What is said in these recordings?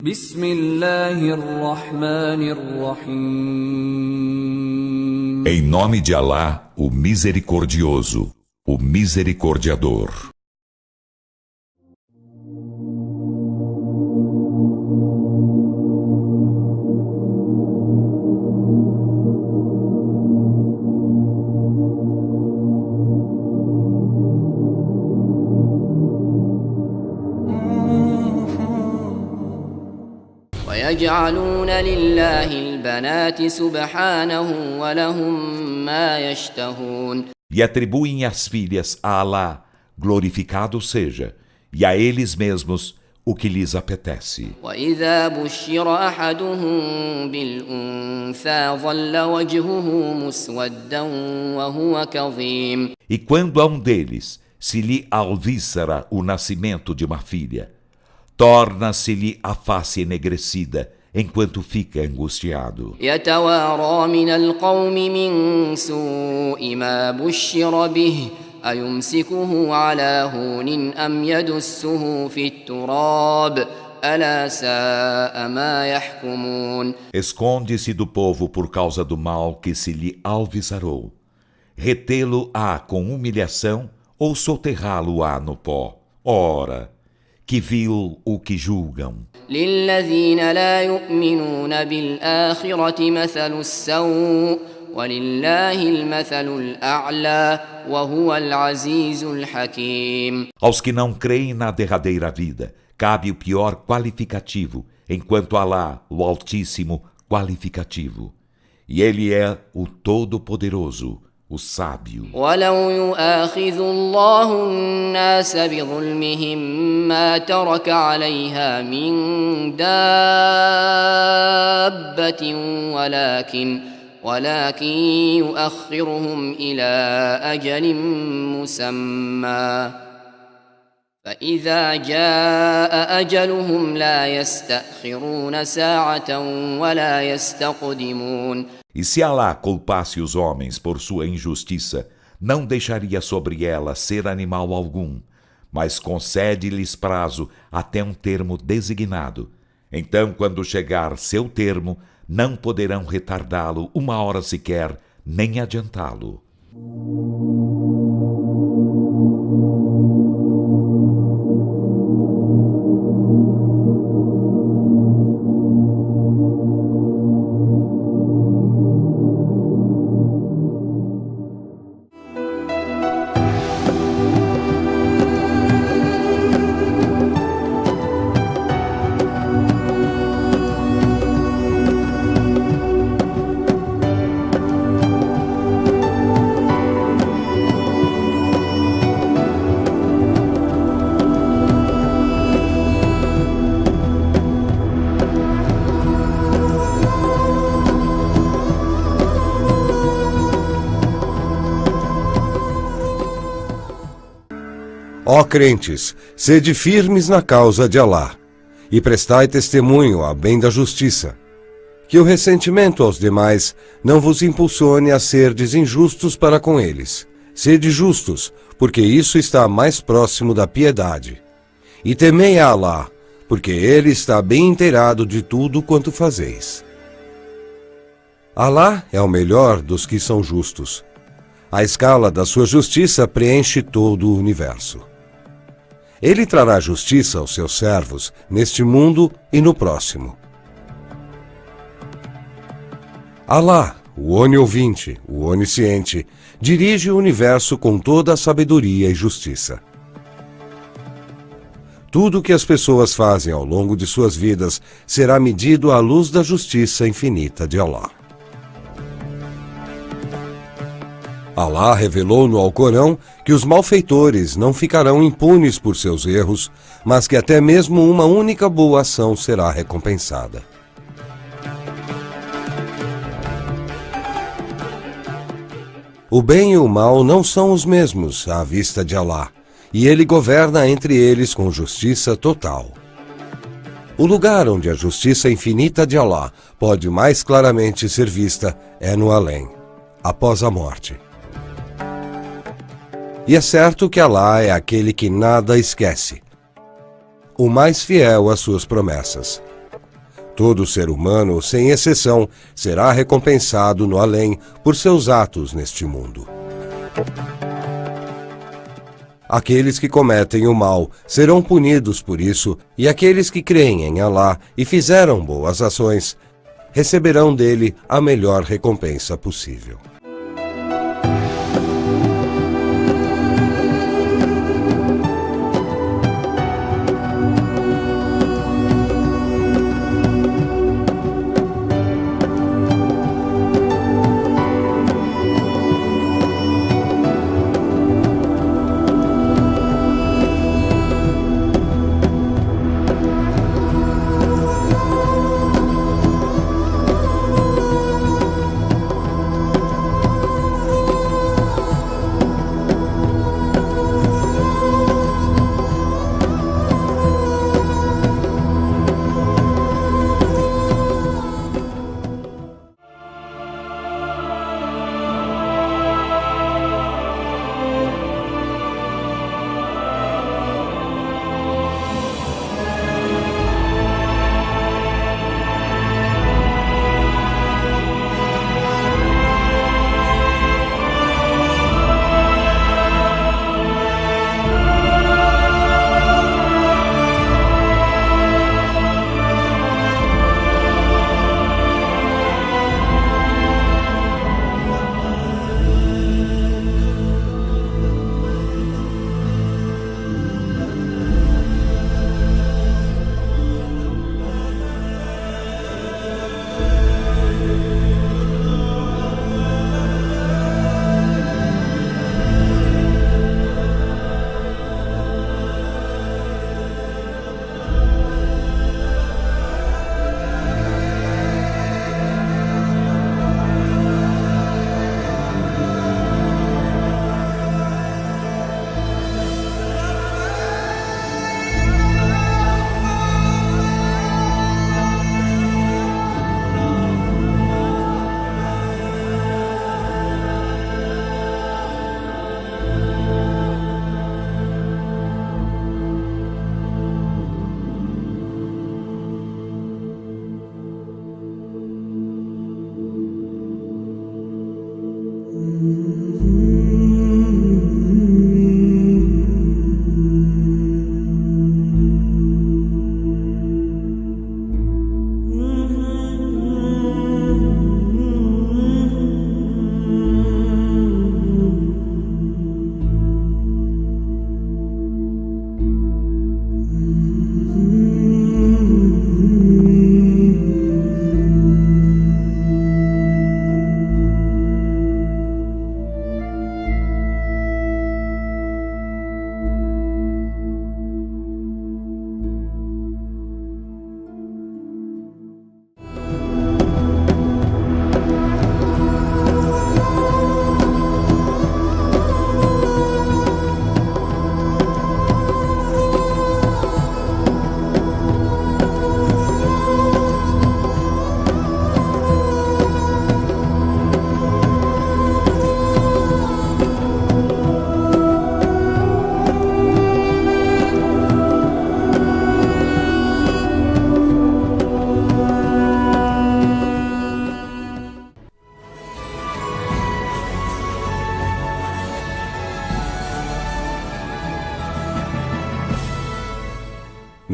Bismillahirrahmanirrahim. Em nome de Alá, o Misericordioso, o Misericordiador. ويجعلون لله البنات سبحانه ولهم ما يشتهون. E atribuem as filhas a Alá, glorificado seja, e a eles mesmos o que lhes apetece. وإذا بشر أحدهم بالأنثى ظل وجهه مسودا وهو كظيم. E quando a um deles se lhe alvíssara o nascimento de uma filha, torna-se-lhe a face enegrecida, enquanto fica angustiado. يتوارى من القوم من سوء ما بشر به أيمسكه على هون أم يدسه في التراب ألا ساء ما يحكمون. Esconde-se do povo por causa do mal que se lhe alvizarou. Retê-lo-á com humilhação ou soterrá-lo-á no pó. Ora, que vil o que julgam. للذين لا يؤمنون بالآخرة مثل السوء ولله المثل الأعلى وهو العزيز الحكيم. Aos que não creem na derradeira vida, cabe o pior qualificativo, enquanto Alá, o Altíssimo, qualificativo. E Ele é o Todo-Poderoso, o Sábio. ولو يؤاخذ الله الناس بظلمهم ما ترك عليها من دابة ولكن يؤخرهم إلى أجل مسمى فإذا جاء أجلهم لا يستأخرون ساعة ولا يستقدمون. E se Alá culpasse os homens por sua injustiça, não deixaria sobre ela ser animal algum, mas concede-lhes prazo até um termo designado. Então, quando chegar seu termo, não poderão retardá-lo uma hora sequer, nem adiantá-lo. Ó crentes, sede firmes na causa de Alá, e prestai testemunho a bem da justiça. Que o ressentimento aos demais não vos impulsione a serdes injustos para com eles. Sede justos, porque isso está mais próximo da piedade. E temei a Alá, porque Ele está bem inteirado de tudo quanto fazeis. Alá é o melhor dos que são justos. A escala da sua justiça preenche todo o universo. Ele trará justiça aos seus servos, neste mundo e no próximo. Alá, o oniovinte, o onisciente, dirige o universo com toda a sabedoria e justiça. Tudo o que as pessoas fazem ao longo de suas vidas será medido à luz da justiça infinita de Alá. Alá revelou no Alcorão que os malfeitores não ficarão impunes por seus erros, mas que até mesmo uma única boa ação será recompensada. O bem e o mal não são os mesmos à vista de Alá, e Ele governa entre eles com justiça total. O lugar onde a justiça infinita de Alá pode mais claramente ser vista é no além, após a morte. E é certo que Alá é aquele que nada esquece, o mais fiel às suas promessas. Todo ser humano, sem exceção, será recompensado no além por seus atos neste mundo. Aqueles que cometem o mal serão punidos por isso, e aqueles que creem em Alá e fizeram boas ações receberão dele a melhor recompensa possível.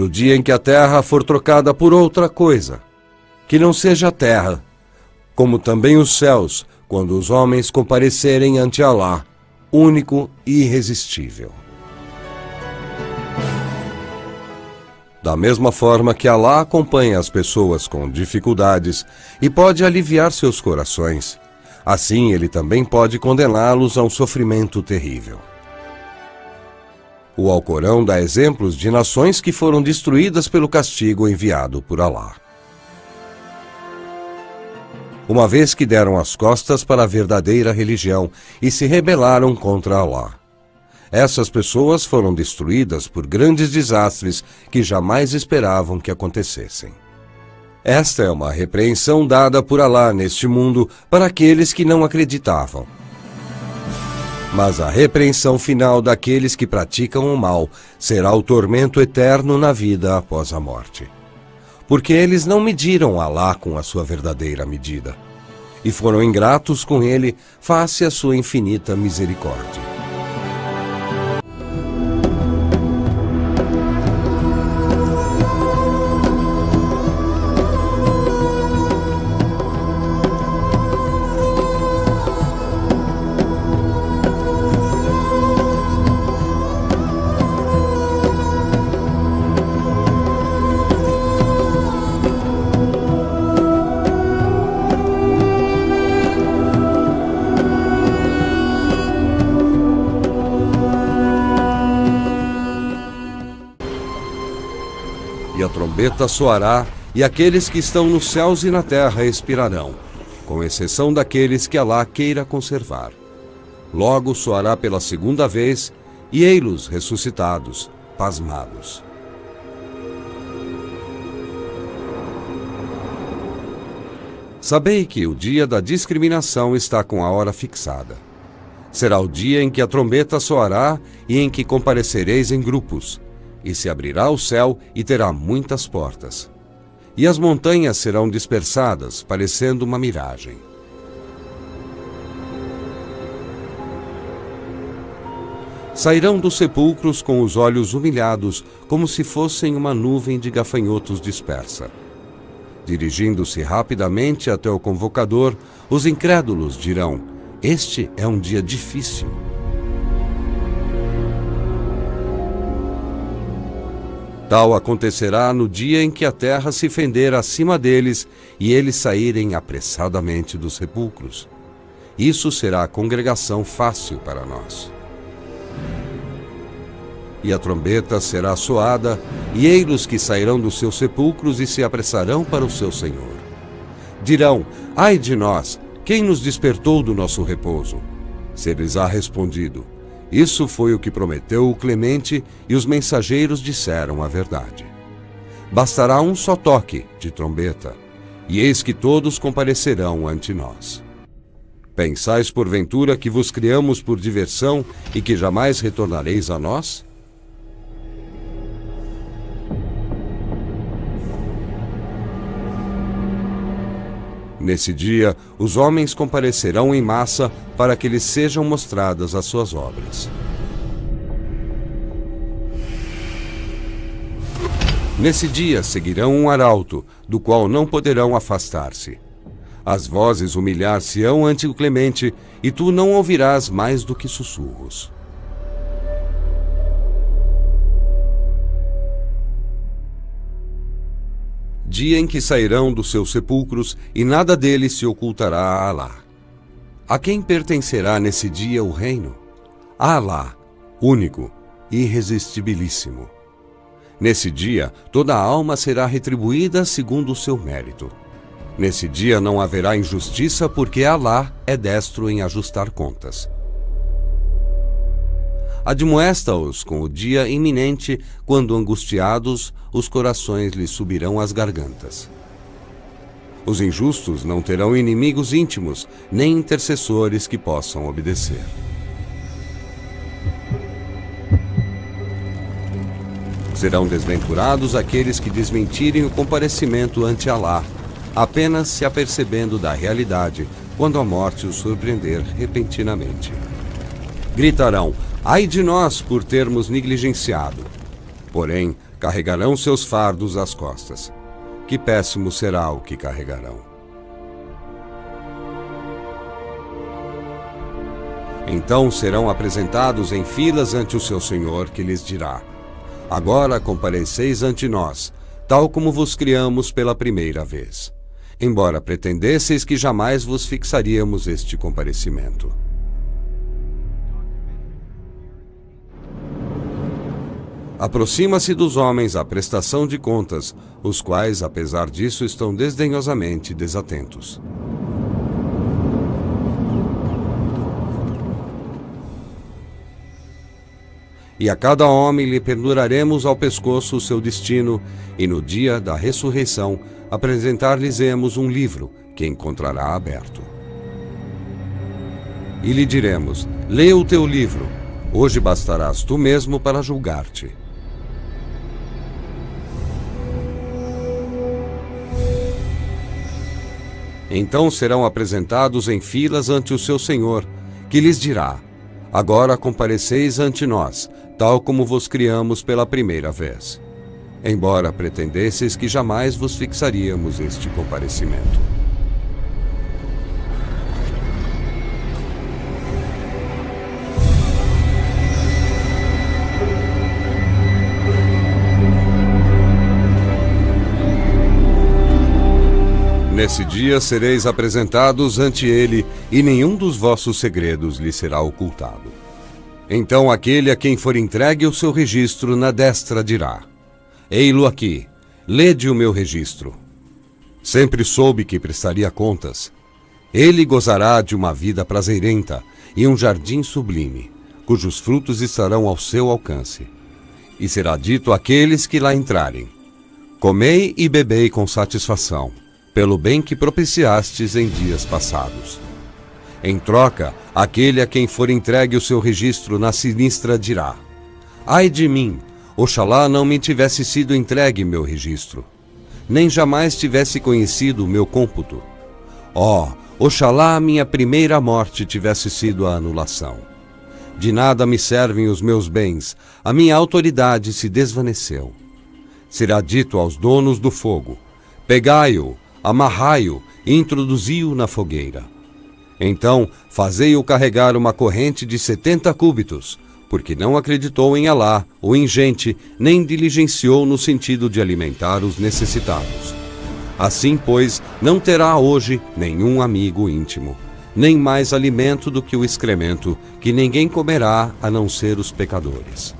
No dia em que a terra for trocada por outra coisa, que não seja a terra, como também os céus, quando os homens comparecerem ante Alá, único e irresistível. Da mesma forma que Alá acompanha as pessoas com dificuldades e pode aliviar seus corações, assim ele também pode condená-los a um sofrimento terrível. O Alcorão dá exemplos de nações que foram destruídas pelo castigo enviado por Alá. Uma vez que deram as costas para a verdadeira religião e se rebelaram contra Alá. Essas pessoas foram destruídas por grandes desastres que jamais esperavam que acontecessem. Esta é uma repreensão dada por Alá neste mundo para aqueles que não acreditavam. Mas a repreensão final daqueles que praticam o mal será o tormento eterno na vida após a morte. porque eles não mediram Alá com a sua verdadeira medida, e foram ingratos com ele face à sua infinita misericórdia. E a trombeta soará, e aqueles que estão nos céus e na terra expirarão, com exceção daqueles que Alá queira conservar. Logo soará pela segunda vez, e ei-los ressuscitados, pasmados. Sabei que o dia da discriminação está com a hora fixada. Será o dia em que a trombeta soará e em que comparecereis em grupos, e se abrirá o céu e terá muitas portas. E as montanhas serão dispersadas, parecendo uma miragem. Sairão dos sepulcros com os olhos humilhados, como se fossem uma nuvem de gafanhotos dispersa. Dirigindo-se rapidamente até o convocador, os incrédulos dirão: este é um dia difícil. Tal acontecerá no dia em que a terra se fender acima deles e eles saírem apressadamente dos sepulcros. Isso será congregação fácil para nós. E a trombeta será soada, e ei-los que sairão dos seus sepulcros e se apressarão para o seu Senhor. Dirão: ai de nós, quem nos despertou do nosso repouso? Se lhes há respondido: isso foi o que prometeu o Clemente, e os mensageiros disseram a verdade. Bastará um só toque de trombeta, e eis que todos comparecerão ante nós. Pensais porventura que vos criamos por diversão e que jamais retornareis a nós? Nesse dia, os homens comparecerão em massa para que lhes sejam mostradas as suas obras. Nesse dia seguirão um arauto, do qual não poderão afastar-se. As vozes humilhar-se-ão ante o Clemente, e tu não ouvirás mais do que sussurros. Dia em que sairão dos seus sepulcros, e nada deles se ocultará a Alá. A quem pertencerá nesse dia o reino? A Alá, único, irresistibilíssimo. Nesse dia, toda alma será retribuída segundo o seu mérito. Nesse dia não haverá injustiça, porque Alá é destro em ajustar contas. Admoesta-os com o dia iminente, quando angustiados, os corações lhes subirão às gargantas. Os injustos não terão inimigos íntimos, nem intercessores que possam obedecer. Serão desventurados aqueles que desmentirem o comparecimento ante Alá, apenas se apercebendo da realidade, quando a morte os surpreender repentinamente. Gritarão: ai de nós por termos negligenciado. Porém, carregarão seus fardos às costas. Que péssimo será o que carregarão. Então serão apresentados em filas ante o seu Senhor, que lhes dirá: agora compareceis ante nós, tal como vos criamos pela primeira vez, embora pretendesseis que jamais vos fixaríamos este comparecimento. Aproxima-se dos homens a prestação de contas, os quais, apesar disso, estão desdenhosamente desatentos. E a cada homem lhe penduraremos ao pescoço o seu destino, e no dia da ressurreição apresentar-lhes-emos um livro que encontrará aberto. E lhe diremos: lê o teu livro, hoje bastarás tu mesmo para julgar-te. Então serão apresentados em filas ante o seu senhor, que lhes dirá: agora compareceis ante nós, tal como vos criamos pela primeira vez. Embora pretendesseis que jamais vos fixaríamos este comparecimento. Nesse dia sereis apresentados ante ele, e nenhum dos vossos segredos lhe será ocultado. Então aquele a quem for entregue o seu registro na destra dirá: ei-lo aqui, lede o meu registro. Sempre soube que prestaria contas. Ele gozará de uma vida prazeirenta e um jardim sublime, cujos frutos estarão ao seu alcance. E será dito àqueles que lá entrarem: comei e bebei com satisfação, pelo bem que propiciastes em dias passados. Em troca, aquele a quem for entregue o seu registro na sinistra dirá: ai de mim, oxalá não me tivesse sido entregue meu registro, nem jamais tivesse conhecido o meu cômputo. Oxalá a minha primeira morte tivesse sido a anulação. De nada me servem os meus bens, a minha autoridade se desvaneceu. Será dito aos donos do fogo: pegai-o, amarrai-o e introduzi-o na fogueira. Então fazei-o carregar uma corrente de 70 cúbitos, porque não acreditou em Alá ou em gente, nem diligenciou no sentido de alimentar os necessitados. Assim, pois, não terá hoje nenhum amigo íntimo, nem mais alimento do que o excremento, que ninguém comerá a não ser os pecadores.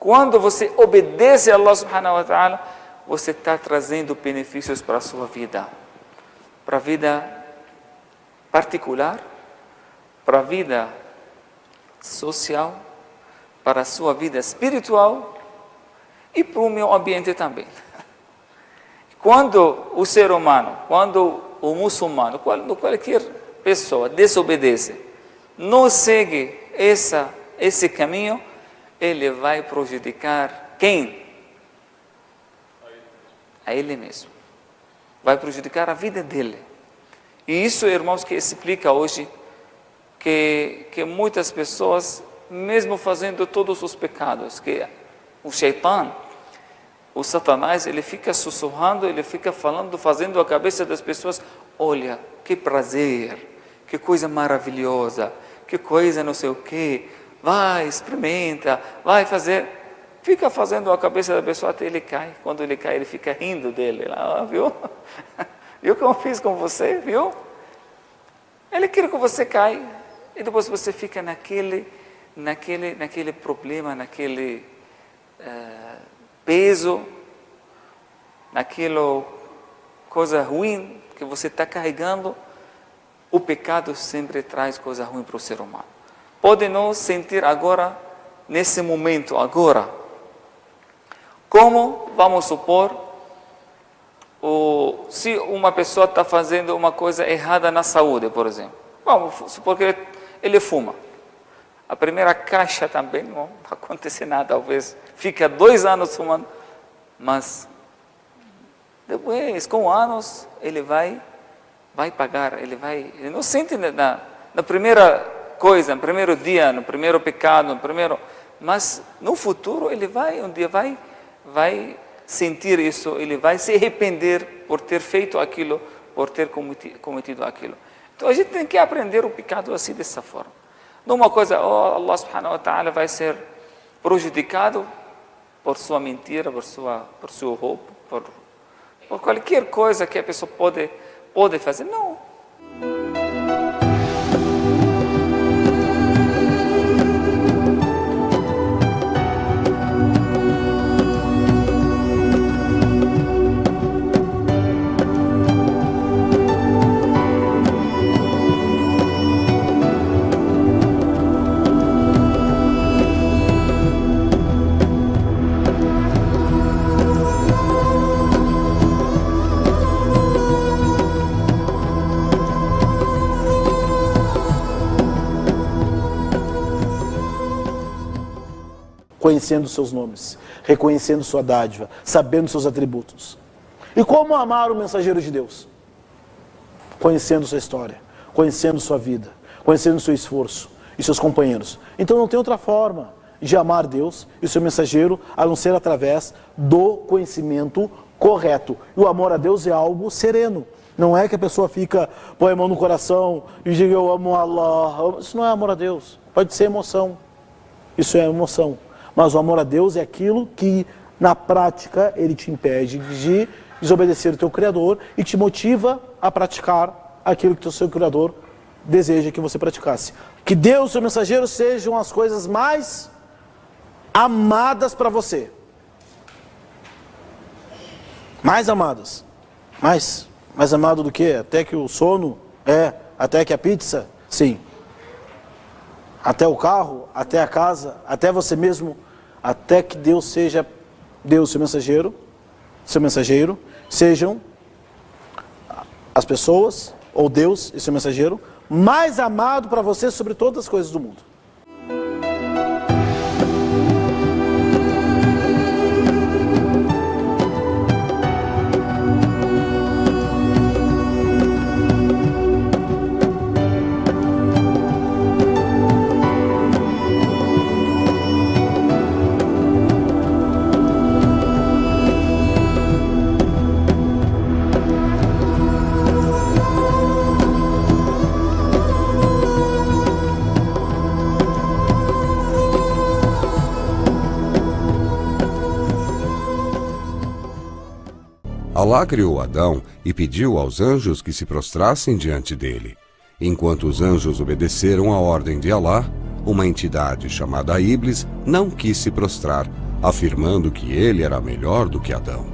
Quando você obedece a Allah subhanahu wa ta'ala, você está trazendo benefícios para a sua vida. Para a vida particular, para a vida social, para a sua vida espiritual e para o meio ambiente também. Quando o ser humano, quando o muçulmano, quando qualquer pessoa desobedece, não segue esse caminho, ele vai prejudicar quem? A ele mesmo. Vai prejudicar a vida dele. E isso, irmãos, que explica hoje que muitas pessoas, mesmo fazendo todos os pecados, que o Shaitan, o Satanás, ele fica sussurrando, ele fica falando, fazendo a cabeça das pessoas, olha, que prazer, que coisa maravilhosa, que coisa não sei o quê, vai, experimenta, vai fazer. Fica fazendo a cabeça da pessoa até ele cai. Quando ele cai, ele fica rindo dele. Lá, viu? Viu como eu fiz com você, viu? Ele quer que você caia. E depois você fica naquele problema, naquele peso, naquela coisa ruim que você está carregando. O pecado sempre traz coisa ruim para o ser humano. Pode não sentir agora, nesse momento, agora. Como, vamos supor, se uma pessoa está fazendo uma coisa errada na saúde, por exemplo. Vamos supor que ele fuma. A primeira caixa também não vai acontecer nada, talvez. Fica 2 anos fumando. Mas, depois, com anos, ele vai pagar. Ele não sente na primeira coisa, no primeiro dia, no primeiro pecado, mas no futuro ele um dia vai sentir isso, ele vai se arrepender por ter feito aquilo, por ter cometido aquilo. Então a gente tem que aprender o pecado assim, dessa forma. Numa coisa, Allah subhanahu wa ta'ala vai ser prejudicado por sua mentira, por seu roubo, por qualquer coisa que a pessoa pode fazer. Não. Conhecendo seus nomes, reconhecendo sua dádiva, sabendo seus atributos. E como amar o mensageiro de Deus? Conhecendo sua história, conhecendo sua vida, conhecendo seu esforço e seus companheiros. Então não tem outra forma de amar Deus e o seu mensageiro a não ser através do conhecimento correto. E o amor a Deus é algo sereno. Não é que a pessoa fica, põe a mão no coração e diga eu amo Allah. Isso não é amor a Deus. Pode ser emoção. Isso é emoção. Mas o amor a Deus é aquilo que, na prática, ele te impede de desobedecer o teu Criador e te motiva a praticar aquilo que o seu Criador deseja que você praticasse. Que Deus e o seu mensageiro sejam as coisas mais amadas para você. Mais amadas. Mais amado do que? Até que o sono? Até que a pizza? Sim. Até o carro, até a casa, até você mesmo, até que Deus seja, Deus, seu mensageiro, sejam as pessoas, ou Deus e seu mensageiro, mais amado para você sobre todas as coisas do mundo. Alá criou Adão e pediu aos anjos que se prostrassem diante dele. Enquanto os anjos obedeceram à ordem de Alá, uma entidade chamada Iblis não quis se prostrar, afirmando que ele era melhor do que Adão.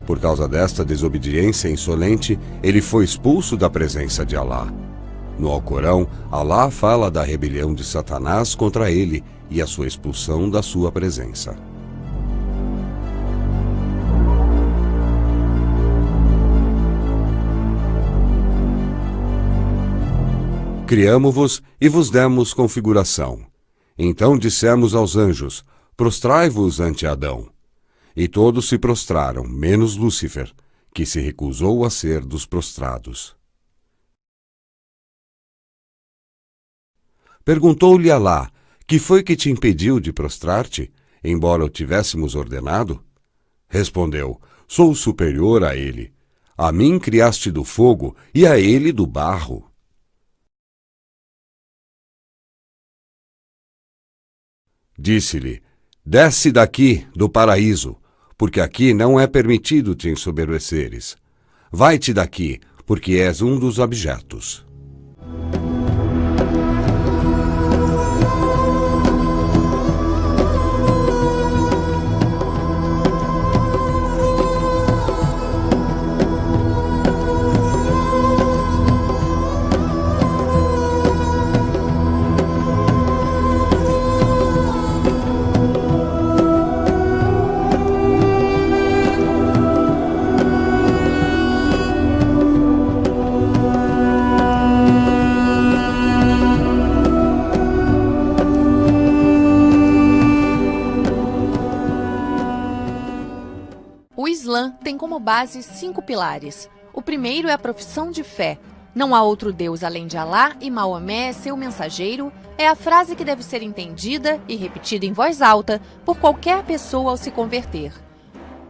Por causa desta desobediência insolente, ele foi expulso da presença de Alá. No Alcorão, Alá fala da rebelião de Satanás contra ele e a sua expulsão da sua presença. Criamo-vos e vos demos configuração. Então dissemos aos anjos: prostrai-vos ante Adão. E todos se prostraram, menos Lúcifer, que se recusou a ser dos prostrados. Perguntou-lhe Alá: que foi que te impediu de prostrar-te, embora o tivéssemos ordenado? Respondeu: sou superior a ele. A mim criaste do fogo e a ele do barro. Disse-lhe: desce daqui, do paraíso, porque aqui não é permitido te ensoberbeceres. Vai-te daqui, porque és um dos abjetos. O Islã tem como base 5 pilares. O primeiro é a profissão de fé. Não há outro Deus além de Alá e Maomé é seu mensageiro. É a frase que deve ser entendida e repetida em voz alta por qualquer pessoa ao se converter.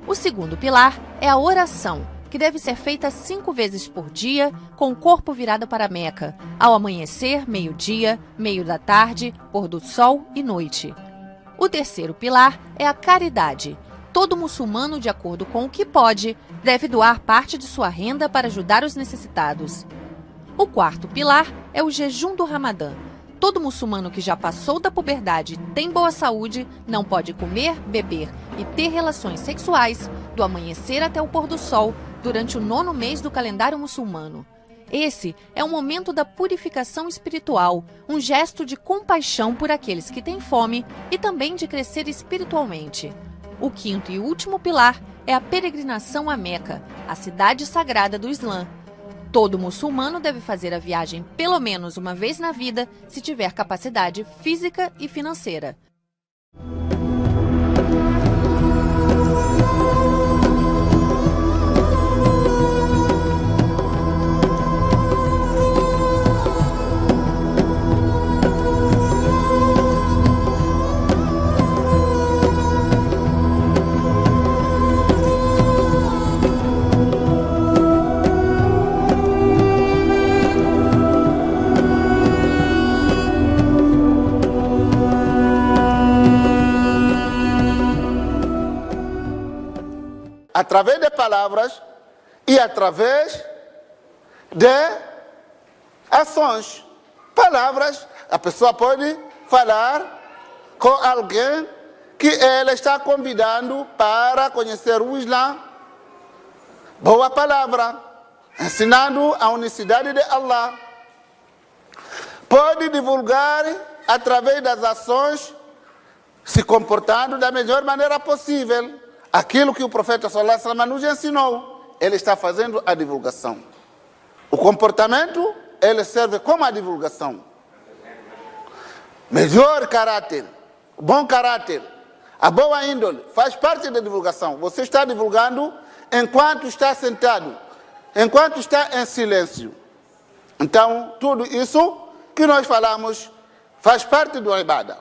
O segundo pilar é a oração, que deve ser feita 5 vezes por dia, com o corpo virado para Meca, ao amanhecer, meio-dia, meio da tarde, pôr do sol e noite. O terceiro pilar é a caridade. Todo muçulmano, de acordo com o que pode, deve doar parte de sua renda para ajudar os necessitados. O quarto pilar é o jejum do Ramadã. Todo muçulmano que já passou da puberdade e tem boa saúde não pode comer, beber e ter relações sexuais do amanhecer até o pôr do sol durante o 9º mês do calendário muçulmano. Esse é um momento da purificação espiritual, um gesto de compaixão por aqueles que têm fome e também de crescer espiritualmente. O quinto e último pilar é a peregrinação a Meca, a cidade sagrada do Islã. Todo muçulmano deve fazer a viagem pelo menos uma vez na vida, se tiver capacidade física e financeira. Através de palavras e através de ações. Palavras, a pessoa pode falar com alguém que ela está convidando para conhecer o Islã. Boa palavra, ensinando a unicidade de Allah. Pode divulgar através das ações, se comportando da melhor maneira possível. Aquilo que o profeta sallallahu alaihi wasallam nos ensinou, ele está fazendo a divulgação. O comportamento, ele serve como a divulgação. Melhor caráter, bom caráter, a boa índole, faz parte da divulgação. Você está divulgando enquanto está sentado, enquanto está em silêncio. Então, tudo isso que nós falamos faz parte do ibadah.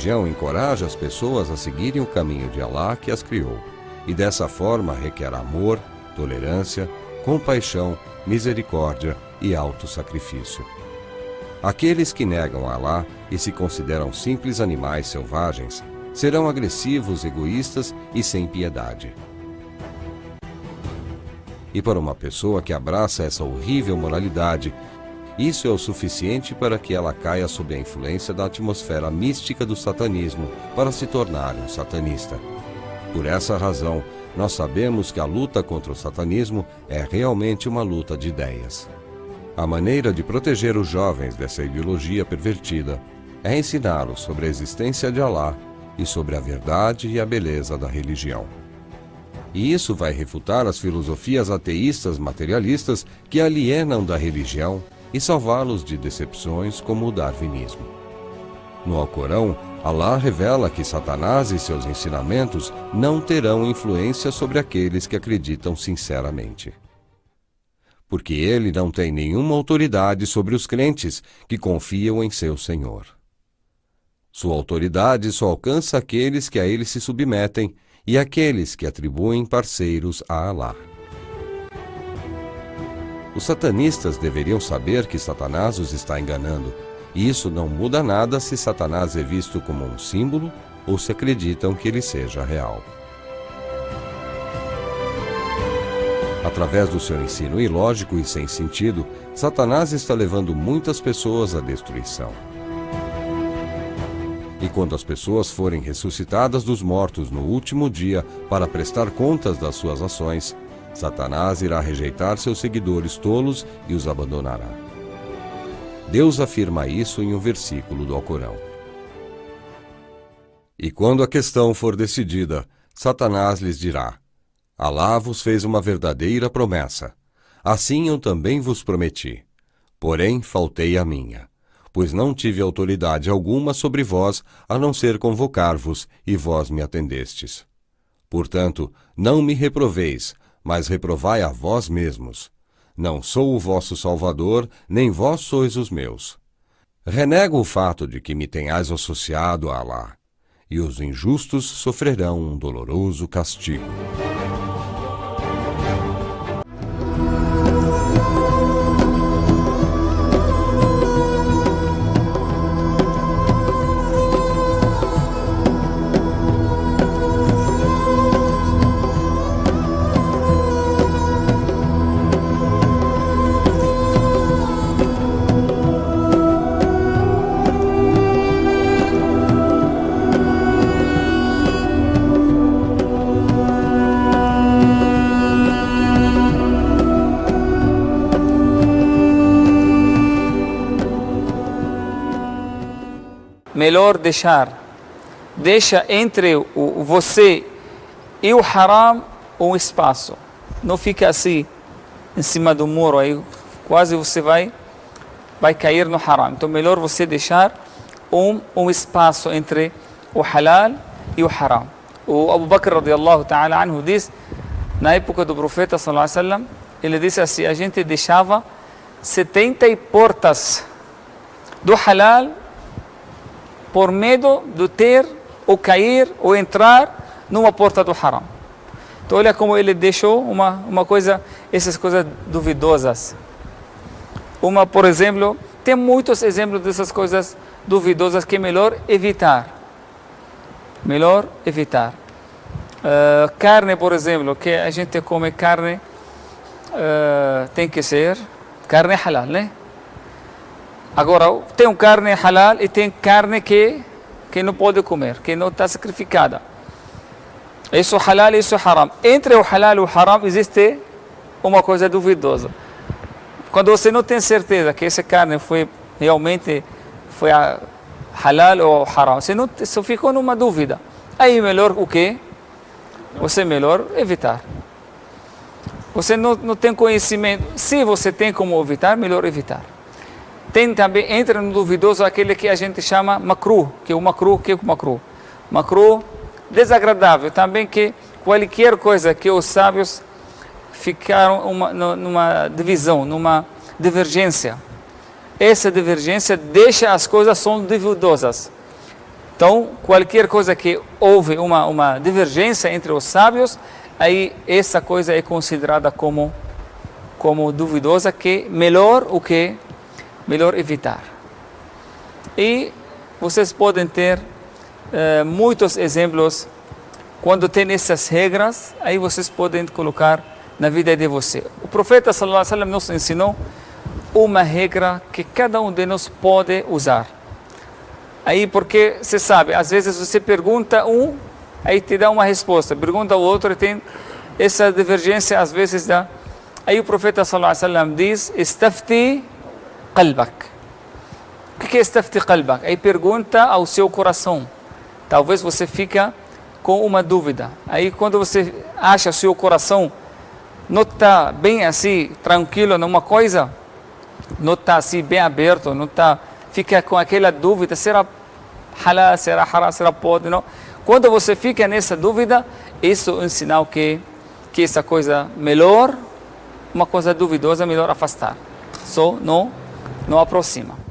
religião encoraja as pessoas a seguirem o caminho de Alá que as criou, e dessa forma requer amor, tolerância, compaixão, misericórdia e autossacrifício. Aqueles que negam a Alá e se consideram simples animais selvagens serão agressivos, egoístas e sem piedade. E para uma pessoa que abraça essa horrível moralidade, isso é o suficiente para que ela caia sob a influência da atmosfera mística do satanismo para se tornar um satanista. Por essa razão, nós sabemos que a luta contra o satanismo é realmente uma luta de ideias. A maneira de proteger os jovens dessa ideologia pervertida é ensiná-los sobre a existência de Alá e sobre a verdade e a beleza da religião. E isso vai refutar as filosofias ateístas materialistas que alienam da religião e salvá-los de decepções como o darwinismo. No Alcorão, Alá revela que Satanás e seus ensinamentos não terão influência sobre aqueles que acreditam sinceramente. Porque ele não tem nenhuma autoridade sobre os crentes que confiam em seu Senhor. Sua autoridade só alcança aqueles que a ele se submetem e aqueles que atribuem parceiros a Alá. Os satanistas deveriam saber que Satanás os está enganando, e isso não muda nada se Satanás é visto como um símbolo ou se acreditam que ele seja real. Através do seu ensino ilógico e sem sentido, Satanás está levando muitas pessoas à destruição. E quando as pessoas forem ressuscitadas dos mortos no último dia para prestar contas das suas ações, Satanás irá rejeitar seus seguidores tolos e os abandonará. Deus afirma isso em um versículo do Alcorão. E quando a questão for decidida, Satanás lhes dirá: Alá vos fez uma verdadeira promessa. Assim eu também vos prometi. Porém, faltei a minha, pois não tive autoridade alguma sobre vós, a não ser convocar-vos, e vós me atendestes. Portanto, não me reproveis, mas reprovai a vós mesmos. Não sou o vosso Salvador, nem vós sois os meus. Renego o fato de que me tenhais associado a Alá, e os injustos sofrerão um doloroso castigo. Melhor deixa entre você e o haram um espaço. Não fica assim, em cima do muro, aí quase você vai cair no haram. Então melhor você deixar um espaço entre o halal e o haram. O Abu Bakr radiyallahu ta'ala anhu diz, na época do profeta sallallahu alaihi wasallam, ele disse assim: a gente deixava 70 portas do halal por medo de ter ou cair ou entrar numa porta do haram. Então olha como ele deixou uma coisa, essas coisas duvidosas. Por exemplo, tem muitos exemplos dessas coisas duvidosas que é melhor evitar. Melhor evitar. Carne, por exemplo, que a gente come carne, tem que ser carne halal, né? Agora, tem carne halal e tem carne que não pode comer, que não está sacrificada. Isso é halal e isso é haram. Entre o halal e o haram existe uma coisa duvidosa. Quando você não tem certeza que essa carne realmente foi halal ou haram, você só ficou numa dúvida. Aí melhor o quê? Você melhor evitar. Você não tem conhecimento. Se você tem como evitar, melhor evitar. Tem também, entra no duvidoso aquele que a gente chama makruh, que é o makruh, makruh desagradável, também que qualquer coisa que os sábios ficaram numa divisão, numa divergência. Essa divergência deixa as coisas são duvidosas. Então, qualquer coisa que houve uma divergência entre os sábios, aí essa coisa é considerada como duvidosa, que melhor evitar. E vocês podem ter muitos exemplos. Quando tem essas regras, aí vocês podem colocar na vida de você. O profeta sallallahu alaihi wasallam nos ensinou uma regra que cada um de nós pode usar. Aí, porque você sabe, às vezes você pergunta aí te dá uma resposta, pergunta ao outro e tem essa divergência, às vezes dá. Aí o profeta sallallahu alaihi wasallam diz: "Istafti qalbak". O que é istafti qalbak? Aí pergunta ao seu coração. Talvez você fica com uma dúvida. Aí quando você acha o seu coração não está bem assim, tranquilo numa coisa, não está assim bem aberto, não está, fica com aquela dúvida, será halal, será haram, será pode, não? Quando você fica nessa dúvida, isso é um sinal que essa coisa melhor, uma coisa duvidosa, melhor afastar. Só não aproxima.